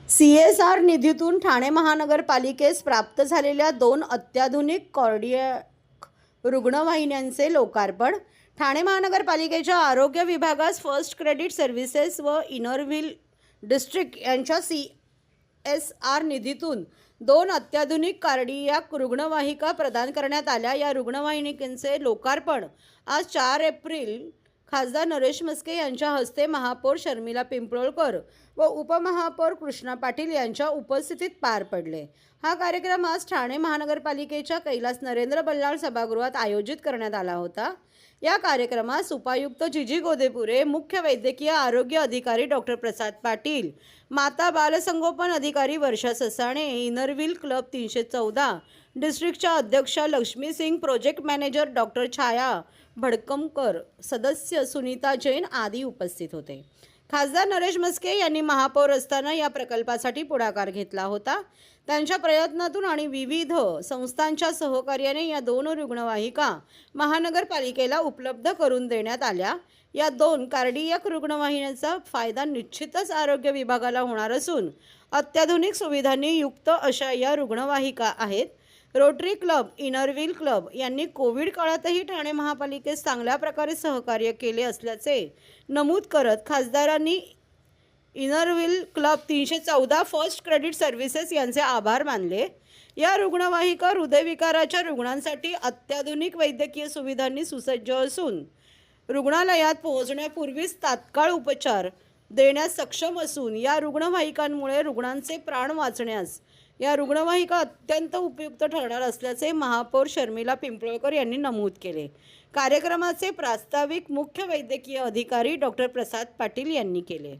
CSR निधीतून ठाणे महानगरपालिकेस प्राप्त झालेल्या 2 अत्याधुनिक कार्डियक रुग्णवाहिन्यांचे लोकार्पण. ठाणे महानगरपालिकेच्या आरोग्य विभागास फर्स्ट क्रेडिट सर्व्हिसेस व इनर व्हील डिस्ट्रिक्ट यांच्या CSR निधीतून 2 अत्याधुनिक कार्डियक रुग्णवाहिका प्रदान करण्यात आल्या. या रुग्णवाहिकांचे लोकार्पण आज 4 एप्रिल खासदार नरेश म्हस्के यांच्या हस्ते महापौर शर्मिला पिंपळकर व उपमहापौर कृष्णा पाटील यांच्या उपस्थितीत पार पडले. हा कार्यक्रम आज ठाणे महानगरपालिकेच्या कैलास नरेंद्र बल्लाळ सभागृहात आयोजित करण्यात आला होता. या कार्यक्रमास उपायुक्त जिजी गोदेपुरे, मुख्य वैद्यकीय आरोग्य अधिकारी डॉक्टर प्रसाद पाटील, माता बालसंगोपन अधिकारी वर्षा ससाणे, इनरव्हील क्लब 314 डिस्ट्रिक्टच्या अध्यक्षा Lakshmi Singh, project manager doctor Chhaya Bhadkamkar, सदस्य सुनीता जैन आदी उपस्थित होते. खासदार नरेश म्हस्के यांनी महापौर असताना या प्रकल्पासाठी पुढाकार घेतला होता. त्यांच्या प्रयत्नातून आणि विविध संस्थांच्या सहकार्याने या 2 रुग्णवाहिका महानगरपालिकेला उपलब्ध करून देण्यात आल्या. या 2 कार्डियक रुग्णवाहिन्यांचा फायदा निश्चितच आरोग्य विभागाला होणार असून अत्याधुनिक सुविधांनी युक्त अशा या रुग्णवाहिका आहेत. रोटरी क्लब, इनरव्हील क्लब यांनी कोविड काळातही ठाणे महापालिकेस चांगल्या प्रकारे सहकार्य केले असल्याचे नमूद करत खासदारांनी Inner Wheel club 314 first credit services यांचे आभार मानले. या रुग्णवाहिका हृदयविकाराच्या रुग्णांसाठी अत्याधुनिक वैद्यकीय सुविधांनी सुसज्ज असून रुग्णालयात पोहोचण्यापूर्वीच तात्काळ उपचार देण्यास सक्षम असून या रुग्णवाहिकांमुळे रुग्णांचे प्राण वाचण्यास या रुग्णवाहिका अत्यंत उपयुक्त ठरणार असल्याचे महापौर शर्मिला पिंपळकर यांनी नमूद केले. कार्यक्रमाचे प्रास्ताविक मुख्य वैद्यकीय अधिकारी डॉक्टर प्रसाद पाटील यांनी केले.